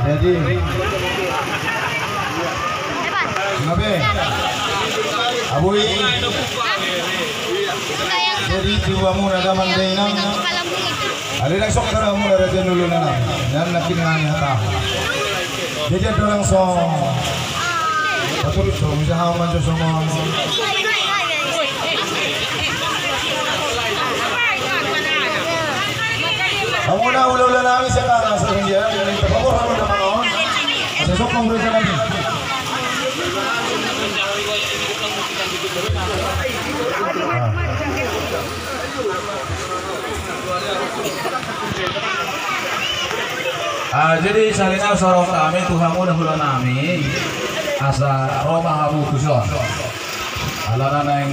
Jadi Nabe Abui jadi jiwamu nada mandainang ada yang sok karamu ada dulu nana dan nakin nanya tak jadi ada langsung betul so bisa haman so semua kamu na ulah namin sekarang sa India yang terpapar kamu na mga sesok kongres lagi jadi salina sorong kami Tuhanmu dahulu nami asa Roma Abu Kusor alana neng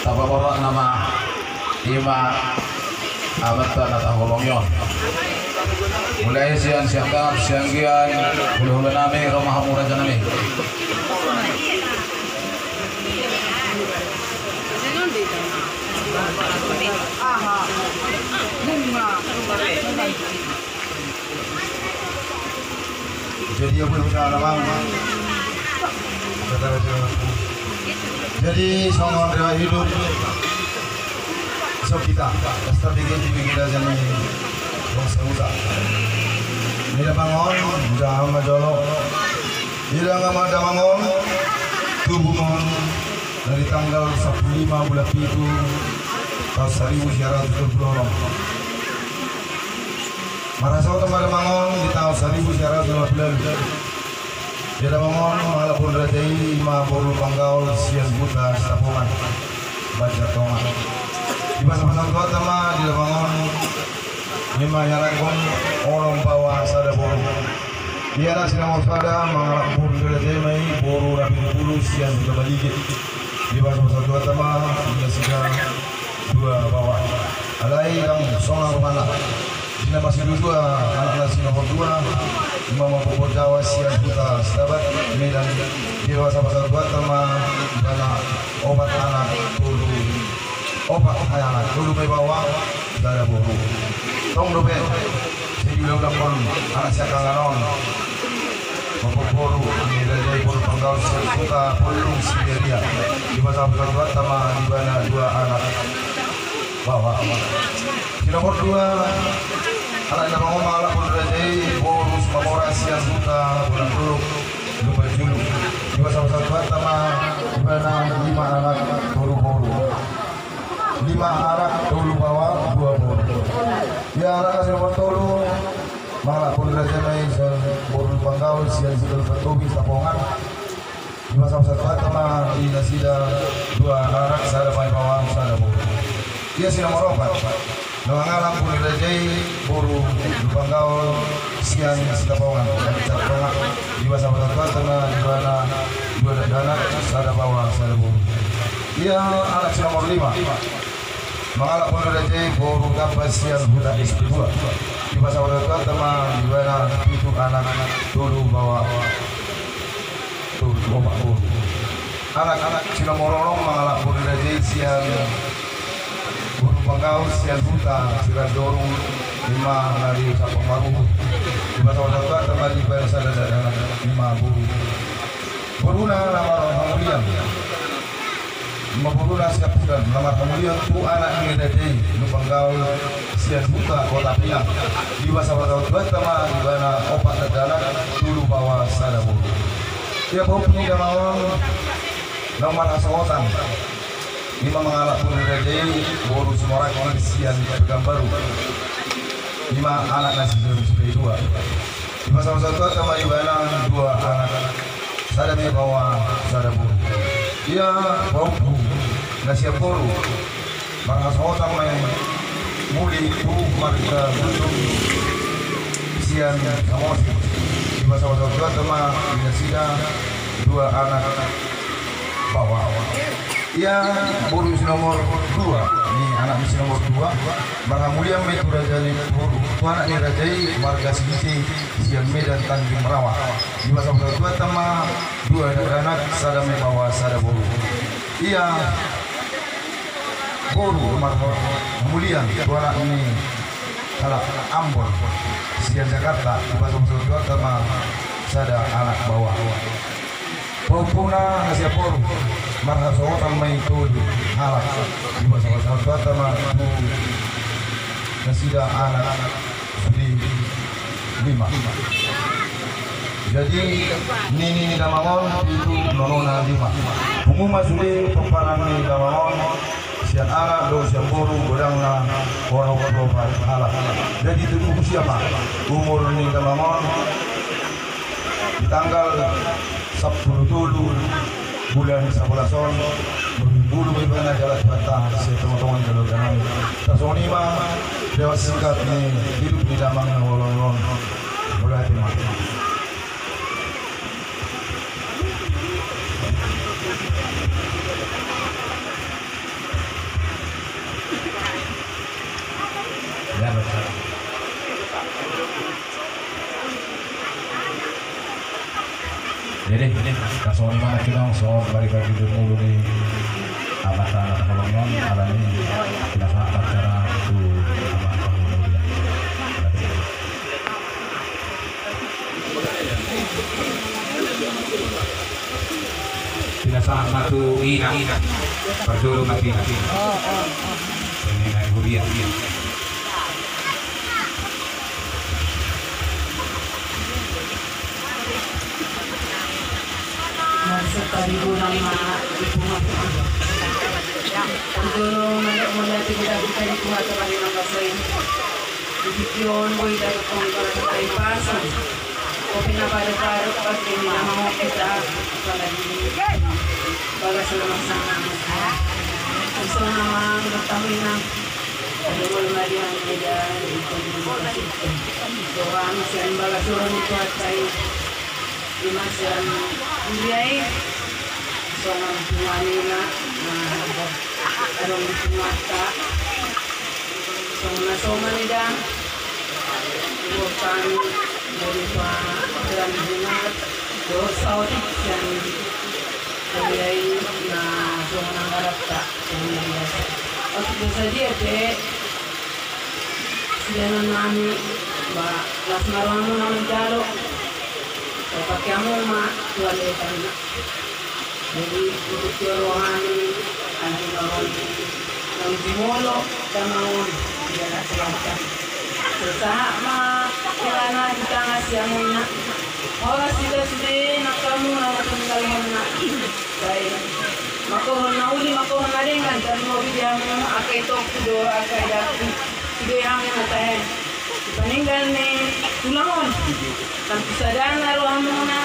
tapaporo nama ima abatan atau holongyon mulai siang siangkap siang-siang hulu-hulu nami Roma Abu Raja nami jadi aku bisa namang jadi songon rewa hidup so kita pasti bikin kita jangan bangsa muda tidak bangun udah sama jolok tidak sama bangun tubuh bangun dari tanggal 15 bulan itu tahun 1970 Marasau teman bangun di tahun 1915 dia bangun walaupun rajai lima bolu panggaul sian buta sapungan baca tongan di masa-masa tua teman dia bangun lima nyalakon orang bawa sada bolu dia nasi nama sada mengalak bolu rajai mai bolu rapi bulu sian buta baligit di masa-masa tua teman dia sudah dua bawa alai kang songang mana Sina masih dua anak nasi nomor 2 Mama Bobor Jawa siang buta sahabat Medan dewasa pasal 2 sama dana obat anak dulu obat anak duluไปbawa darah boru tong dobe saya juga udah pun anak saya kanganon Bobor boru ini dari boru panggal buta pelung Siberia di pasal 2 sama di mana 2 anak bawa di nomor 2 anak yang mau malah pun rajai borus memorasi yang buta bulan dulu lupa julu dua sama sama di mana 5 anak boru-boru 5 anak dulu bawa 2 boru ya anak kasih nomor tolu malah pun rajai boru panggaul siang situl petubi sapongan di masa sama di nasida 2 anak sada bawa sada boru dia si nomor 4 Nangalang pun rajai boru panggaul siang sitapongan catongan di masa tua tengah di mana 2 anak sada bawa sada boru dia anak si nomor 5 mengalak pun rajai boru kapas siang buta istri 2 di masa tua tengah di mana 7 anak dulu bawa tuh obat boru anak-anak si nomor 6 mengalak pun rajai siang panggaul sian buta sirat dorong 5 dari sapong baru di masa tua teman di bahasa dan 5 buru beruna nama kemudian beruna siap bulan nama kemudian tu anak ini dari lu panggaul sian buta kota Pinang di masa tua teman di mana opat negara dulu bawa sada buru dia bau punya mau nomor asotan 5 mengalak pun rajai boru semua orang sian pegang baru 5 anak nasi sudah 2 di masa tua sama di mana 2 anak sada me bawa sada boru dia bau nasi boru bangga sotan main muli bu marga belum sian kamu di masa tua sama di nasida 2 anak bawa ya boru nomor 2 ini anak misi nomor 2 Bang Mulia Metu Rajai boru itu anak ini Rajai marga Sigiti siang Medan Tanjung Merawat di masa tua sama 2 anak sada bawa sada boru iya boru Mulia itu anak ini salah Ambon sian Jakarta di Patung Sudut sama sada anak bawah Pupuna ngasih poru marah soal main itu halak di Patung Sudut sama ngasih anak di 5. Jadi nini damangon itu nonona 5. Pengumuman sudah pemparan ni damangon sian anak do sian boru godang na orang halak. Jadi itu siapa? Umur ni damangon di tanggal 10 bulan 11 bulu bagaimana jalan batang saya teman-teman kalau jangan tasoni mah lewat singkat ni hidup di damang nolong boleh hati mah ya betul. Jadi tasoni mah kita soal balik lagi dulu nih abatan atau kolonyon ada ini tidak sahabat cara itu tidak sahabat itu ina berdulu mati ini naik hurian tadi bulan mana itu Dulu melihat kita di kuat kembali nama saya. Dibikin boy dari pengalaman dari pasang. Kopi na pada pakai ni nama mau kita pada ini. Bagas selama sana. Usul nama bertamina. Ada mulai yang beda itu. Doang sian bagas orang itu atai. Dimasian biaya. Soalnya tuanina. Arong mata soma nida bukan dari jalan bungat dosau yang dari na soma ngarap tak yang biasa. Waktu saja deh sudah nami bah las marwamu namun jalo pakai amu mak tuan depan. Jadi untuk rohani anjuran yang dimolo dan mau jalan selatan. Sesama kelana kita ngasih amunya. Orang sudah nak kamu nak tinggal mana? Baik. Makohon nauli makohon naringan dan mau bilang akai tok do akai datu. Tiga yang ngateh. Paninggal ni tulangon. Tanpa sadar naruh amuna.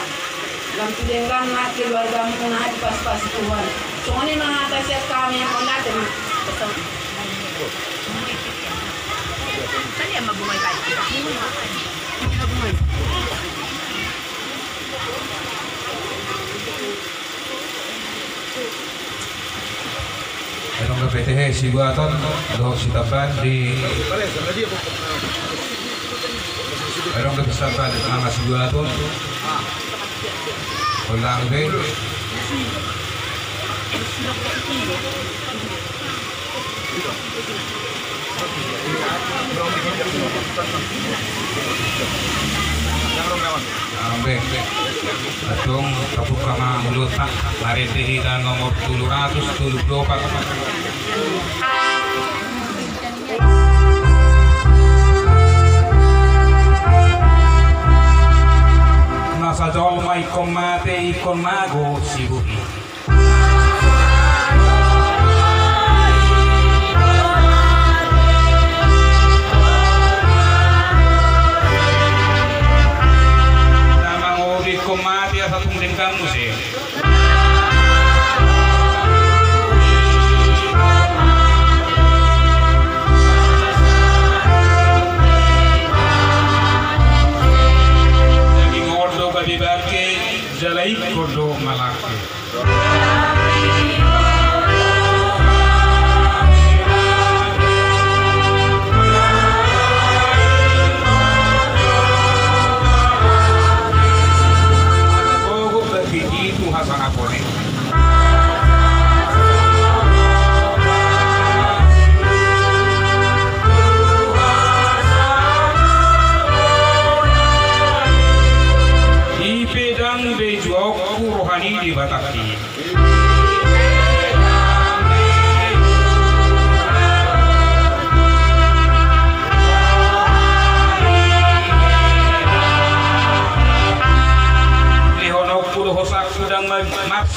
Lam tudengkan nak keluarga muna di pas-pas Tuhan. Soalnya mengatasi kami yang mengatur betul. Kan yang mabungay kayo. Erong ke PTH si Guaton doh si tapan di Erong ke tapan di tengah si Guaton. Ulang deh. Atung kapuk kama mulutak lari dihitan nomor 724. Nasa jauh mai komate ikon mago sibuhi. Komati asa tumdengkan musik.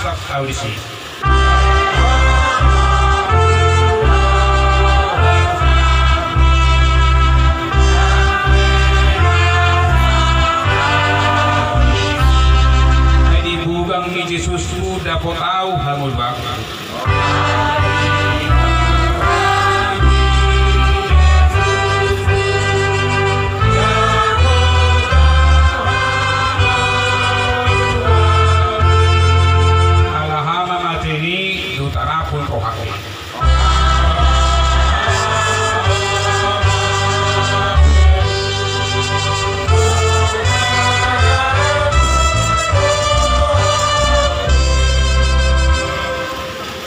masak audisi. Jadi bugang ni Jesus tu dapat tahu hamul bakal. Tarapun rohaku.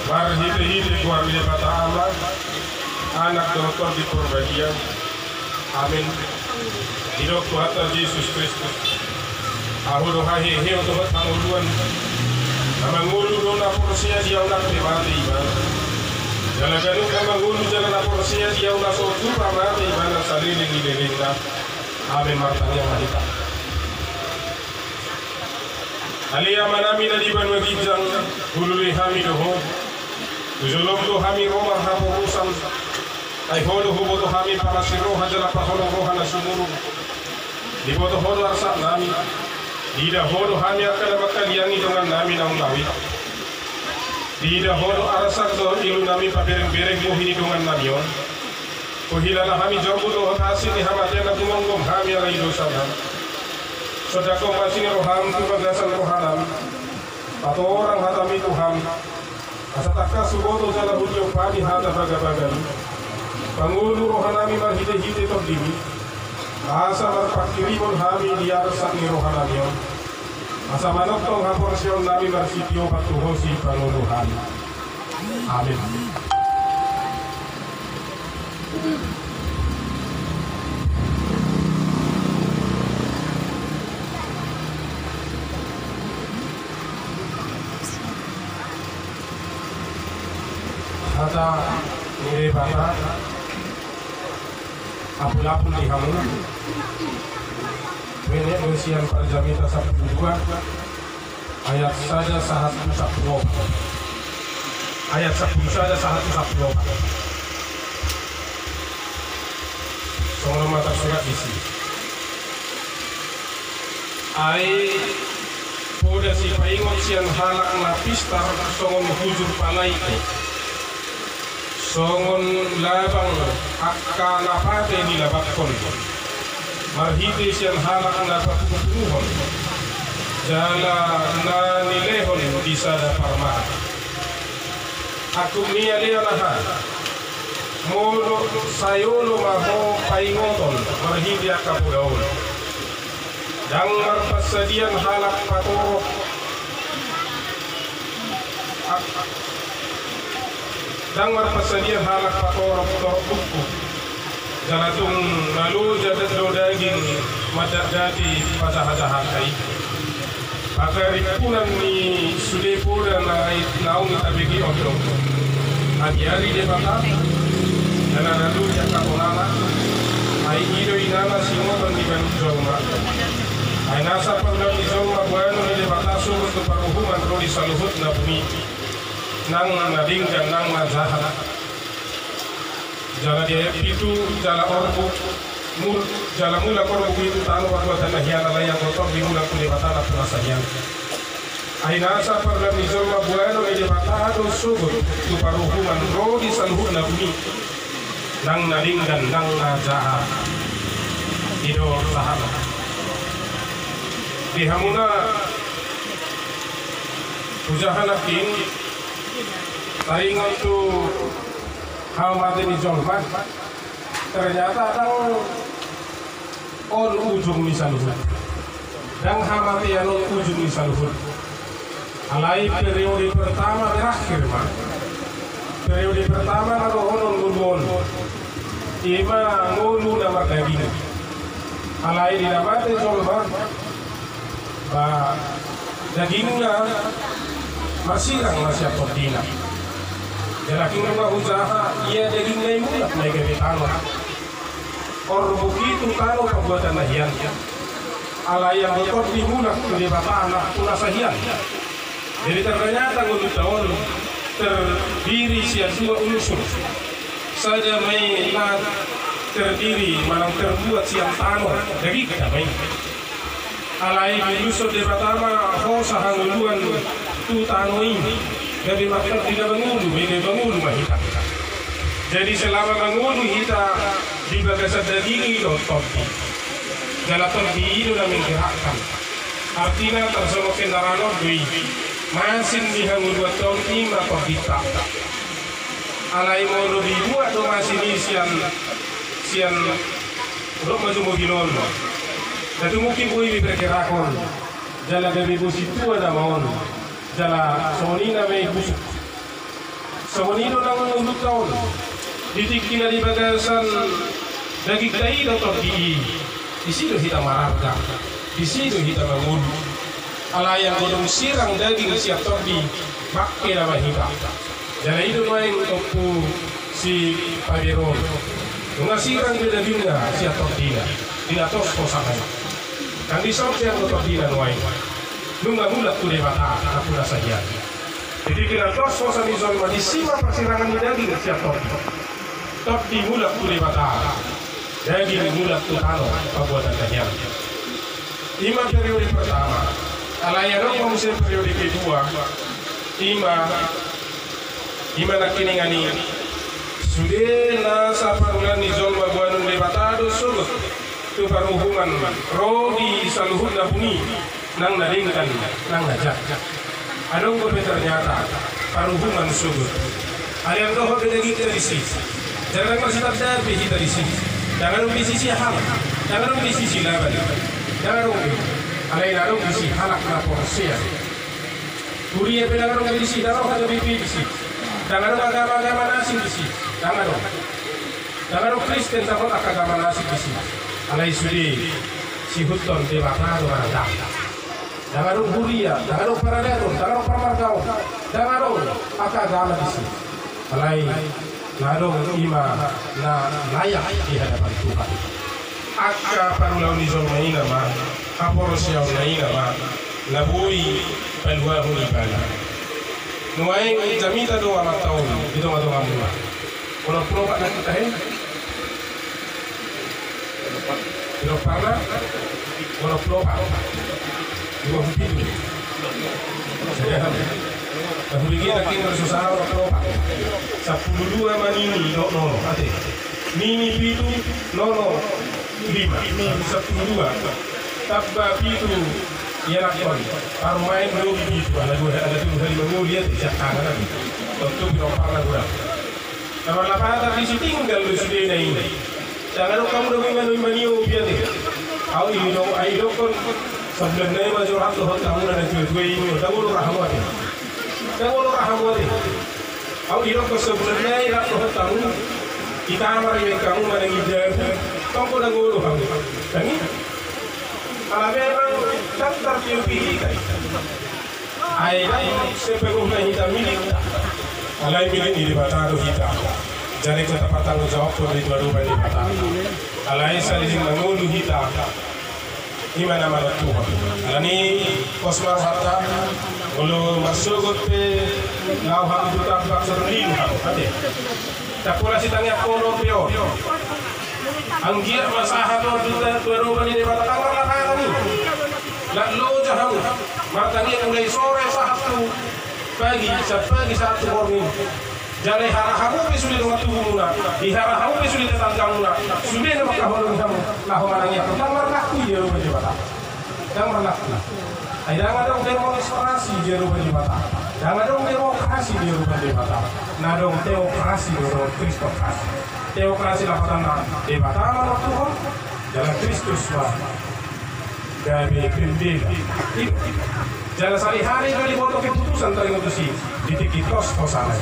Marhiti-hiti kuar lipat Allah, anak dokter di Purbagian. Amin. Hidup Tuhan Yesus Kristus. Aku doa hehe untuk panguluan. Mangulu dona porsia dia ulah pribadi bang. Jalan gaduh mangulu jalan porsia dia ulah sotu pribadi bang salini lilinda. Amin martanya kita. Alia manami na diban magijang hululi hamidoho. Tujulom do hami roma hapurusan. Ay hodo huboto hami para siro hajala pahono roha na sumuru. Diboto hodo arsa nami. Tidak hodo hami akan bakaliani dengan nami naung nawi. Tidak hodo arasak do ilu nami pabereng-bereng mohini dengan namion. Kohilala hami jambu do hasil ni hamatena tumongom hami ala ilu sanam. Sodako masini roham tu bagasan rohanam. Atau orang hatami Tuhan. Asataka suboto jala hujung padi hata baga-bagan. Pangulu rohanami marhite-hite tordimi. Asa marpakiribon hami liar sakni rohanamio. Asa manoktong haporsion nami marsitio patuhosi panuluhan. Amin. Hata nire bata apul-apul di hamun. Benek usian Parjamita 12 ayat saja 110. Ayat 10 saja 110. Soalnya mata surat isi. Ai poda si paingon sian halak lapistar songon hujur palai. Songon labang akka napate di labakon. Marhiti siang halak na papupuhon. Jala na nilehon di sada parma. Aku niya liya lahat. Molo sayolo maho paingoton. Marhiti akapudaon. Dang marpasadian halak patoro. Dang marpasadian halak patoro torbuku. Jalatung lalu jadat do daging madat dati patah-patah kai. Pakari punan ni sude pura na naung tabigi otong. Hari-hari dia patah. Dan lalu jaka onana. Ai ido inana simo pendiban joma. Ai nasa pernah di joma bueno ni patah suruh tu paruhuman rodi saluhut na bumi. Nang nading dan nang nazahat. Jala dia itu jala orbu jala mula korbu itu tanu warga tanah hiana layang kotor di mula kulit batana punasanya. Ainasa perla mizoma bueno di batado subur tu paruhuman rodi saluhut na bumi nang naling dan nang najaha ido sahabat di hamuna pujahanakin taingan tu hamati di jolman ternyata ada on ujung misaluhut dan hamati on ujung misaluhut alai periode pertama berakhir mah periode pertama kalau onon ngulun ima ngulu nama daging alai di nama di jolman bah dagingnya masirang masih protein. Jalaking rumah usaha, ia daging lain mulak naik ke tanah. Or begitu tanah perbuatan nahian. Ala yang betul dimulak ke batana punasahian. Jadi ternyata untuk tahun terdiri siap dua unsur. Saja main terdiri malang terbuat siang tanah dari kita main. Alai unsur di pertama hosa hanguluan tu tanah ini. Gabi makan tidak mengulu, ini mengulu mahita. Jadi selama mengulu kita di bagasan daging itu topi. Dalam topi itu namanya gerakkan. Artinya tersebut kendaraan doi masin dihanguluan topi atau kita. Alai mau dibuat do masin ini sian untuk maju mobilon. Jadi mungkin boleh diperkirakan. Jalan gabi bus itu ada mohon. Jalan sonina may busuk. Sonino nang untuk tahun. Ditik na di bagasan daging tayo atau di sini kita mararga, di sini kita bangun. Alayang godong sirang daging siap tordi pakai nama kita. Jadi itu main untuk si Pabiron. Nggak sirang dia dagingnya siap tordi na, tidak tos kosakan. Kan di sana siap tordi na main. Nggak mulat tu debata aku rasa dia. Jadi kita tos kosan di zona di sima persirangan di daging siap tordi. Tordi mulat tu debata. Daging mulat tu tano perbuatan kalian. 5 periode pertama. Alayang musim periode kedua. 5 nakini ngani. Sudah nasa parulan di zona baguanun debatado sulut. Tu paruhungan rodi saluhun na bumi nang naringkan nang najak. Anong ko ternyata paruhungan sulut. Alayang doho kedagi terisi. Jangan bersiap dari kita di sini. Jangan bisisi hal. Jangan bisisi laban. Jangan alai lalu bisi halak lapor sia. Kuria pedangan bisi darah ada bisi. Jangan agama nasi bisi. Jangan Kristen takut agama nasi bisi. Alai sudi si huton dewata do marada. Jangan kuria, jangan paradero, jangan parmargao. Jangan agama bisi. Alai larong ima na layak di hadapan Tuhan. Akka parulau ni zon maina ma, aporos yau maina ma, labui peluang ibala. Nuaing jamita do amat tahun itu matu amula. Kalau pulau pak nak kita hen, kalau parna, kalau pulau pak, dua hidup. Tapi begini lagi bersusah orang pulau pak. 10 manini no ate. Mini pitu no 5 12 tabba pitu ya lakon armain lo pitu ada tu hari minggu lihat jangan lagi tentu berapa lagu kalau lapar di situ tinggal di sini ini jangan kamu dengan maniu biar deh au ini kon sebenarnya maju atau kamu ada dua ini kamu rahmat au ini kon sebenarnya atau kamu kita amari kamu mana ngijar kamu dah guru kamu ini kalau memang daftar pilih kan ayah sepenuhnya kita milik alai milik di batado kita jadi ketepatan jawab dari baru di batado alai saling mengulu kita gimana malah Tuhan alani kosmar harta kalau masuk ke lau hak juta faktor liu ada tak pula si tanya kono pio anggia masaha do juta baru bani di batang lah kaya ni lalu jahang matangnya mulai sore pagi satu morning jadi harahamu besuli rumah tubuh muna di harahamu besuli tetangga muna sudah nama kahulun kamu lahu marangnya pertama laku dia rumah di batang dan berlaku jangan dong demonstrasi di rumah di batang jangan dong demokrasi di rumah di batang nah dong teokrasi di rumah kristokrasi teokrasi lapatan di batang Allah Tuhan jalan Kristus gabi krimbela jalan sehari-hari kali bodoh keputusan tadi ngutusi ditikitos kosannya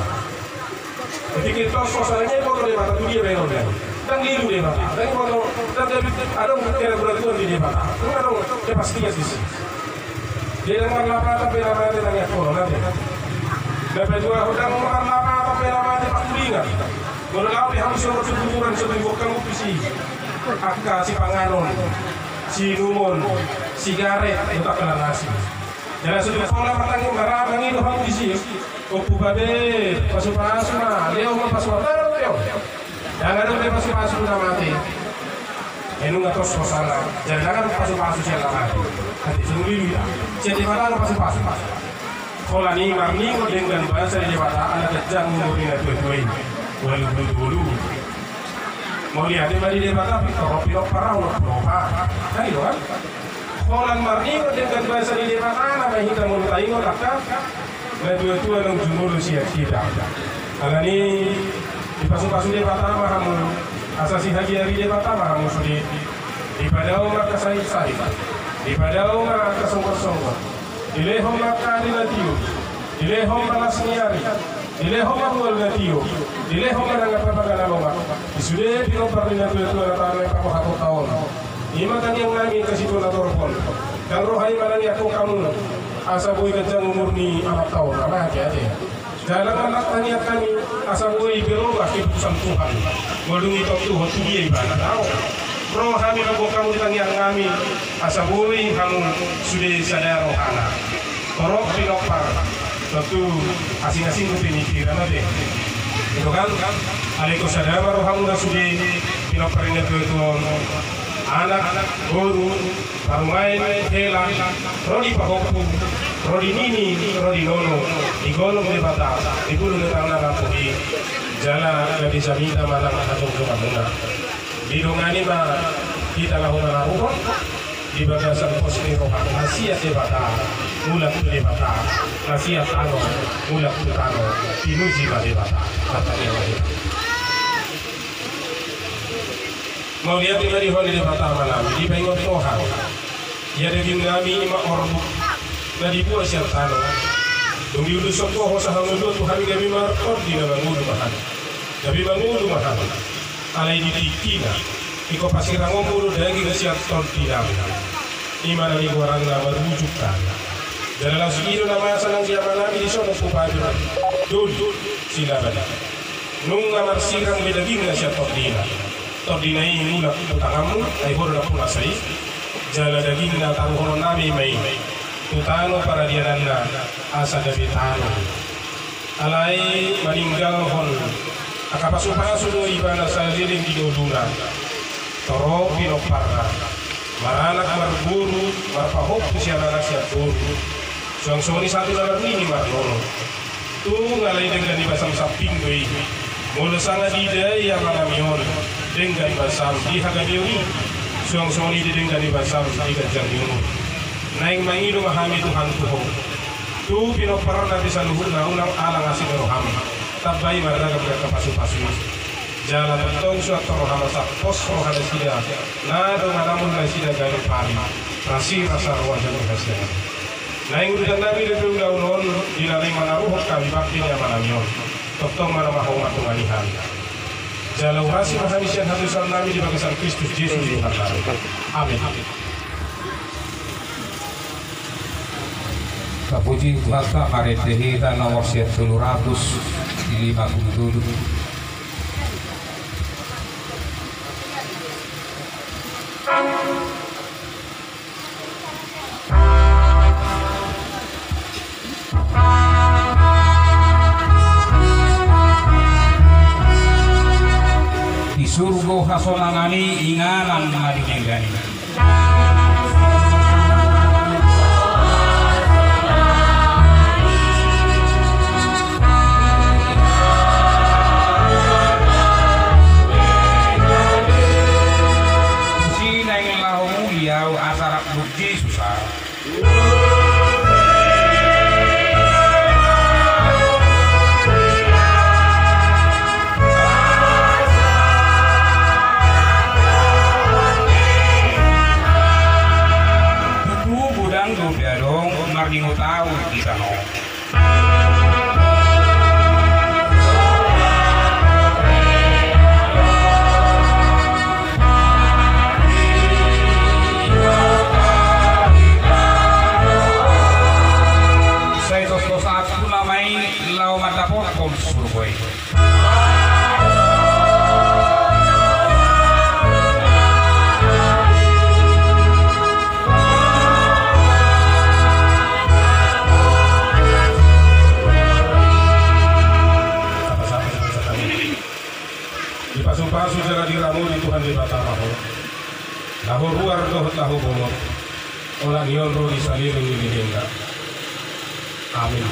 ditikitos kosannya bodoh di batang dunia benar dan liru di batang dan bodoh dan ada kira beraturan di batang itu ada kepastian sih dia dengan lapar tapi lapar dia nanya corona dia dapat dua hutang orang lapar tapi lapar dia tak kulingan kalau kau dihamsi orang sebulan sebelum kamu pisi akka si panganon si numon sigaret itu tak kena nasi Jala sudah pola matangi marabangi do hang disi. Opu babe pasu-pasu na leo ma pasu-pasu leo. Jangan ada pasu-pasu na mati. Enu ngatos sosana. Jangan pasu-pasu siya mati. Hati sungguh ya. Jadi mana pasu-pasu. Kola ni marni ko dengan bahasa di mata anak kejang umurnya tuai-tuai. Walu. Mau lihat di mana di mata piro parau lopa. Kan itu kan? Kolan marni ko dengan bahasa di mata anak kita mau tahu tak? Na tuai-tuai nang jumur siya kita. Ala ni di pasu-pasu di mata mahamu asasi haji hari di mata mahamu sudi. Di padau maka sahih. Di padau maka songkor-songkor. Ilehom makari natio, ilehom malas niari, ilehom mahual natio, ilehom manangapa pagaloma. Isude pino parina tu natame papo hato taon. Ima kan yang nami kasih tu natorpon. Kang rohai manangi aku kamu asa boy kejang umur ni 4 tahun, apa aja. Jalan anak tanya kami asa boy berubah keputusan Tuhan. Ngolungi Tuhan tu dia ibadah tahu. Roh kami kalau kamu ditanya kami asabui kamu sudah sadar rohana. Torok pinopar tentu asing-asing kepemikiran ada. Itu kan? Aleko sadar roh kamu sudah pinopar ini tuan anak guru parumain hela rodi pakoku rodi nini rodi nono igolong de bata ibulu de tanah rapuhi jala dari samita malam atau kemana. Bidungani ma kita lahuna laruhon di bagasan posni rohan nasihat debata mulak debata nasihat ano mulak ano pinuji debata kata dia mau lihat di holi debata malam di pengot tohan ya daging kami ima orbu na di buah syartano dumi ulu soko hosa hamulu Tuhan kami markor di nama ngulu mahan tapi mangulu mahan alai di tikina iko pasirang ngomulu daging siap tol tidak imana ni orang nama rujukan dan langsung itu nama sanang siapa nabi di sana pupaju dulu silakan nung ngamar sirang bedaging siap tol dina ini mulak utangamu ay horo na pulasay jala daging na taruhon nabi may tutano para diananda asa gabitano alai meninggal hon akapasu-pasu do ibana sa liring di doduna toro pinoparna maranak marburu marpahop siya na siya guru suang-suang satu na ini marnono tu ngalay dengan di basam saping doi mula sana di daya manamion dengan basam di hagabioni suang-suang di dengan di basam di kajang yungu naing mangido mahami Tuhan Tuhan tu pinoparna bisa luhur na unang alang asin roham tabay marga ka pasu-pasu jalan betong suatu rohana sa pos rohana sida na do nganamun na sida galing pari rasi rasa roh jalan hasya naing udah nabi de unon dilalay manaruh kami bakti nya manamyon totong manamahong matungalihan jalan rasi mahanisyan hatusan nabi di bagasan Kristus Yesus di hati amin. Kapuji Tuhan karet dehita nomor 750 dulu. Di surga hasonangani inganan madinegani. Asarak bukti susah. Itu budang doa dong, margingo tahu di sana. tahu luar tuh tahu bolong orang yon di salirin ini dia. Amin.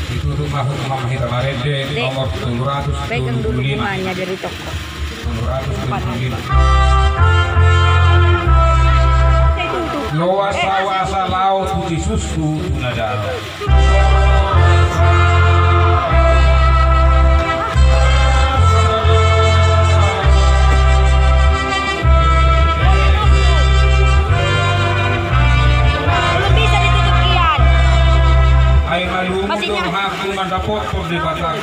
Itu rumah kita kemarin deh nomor 725. Pegang dulu bunganya dari toko. 725. Luas-luasa laut putih susu tunadal. Ay malumong haku mandapot por di batang.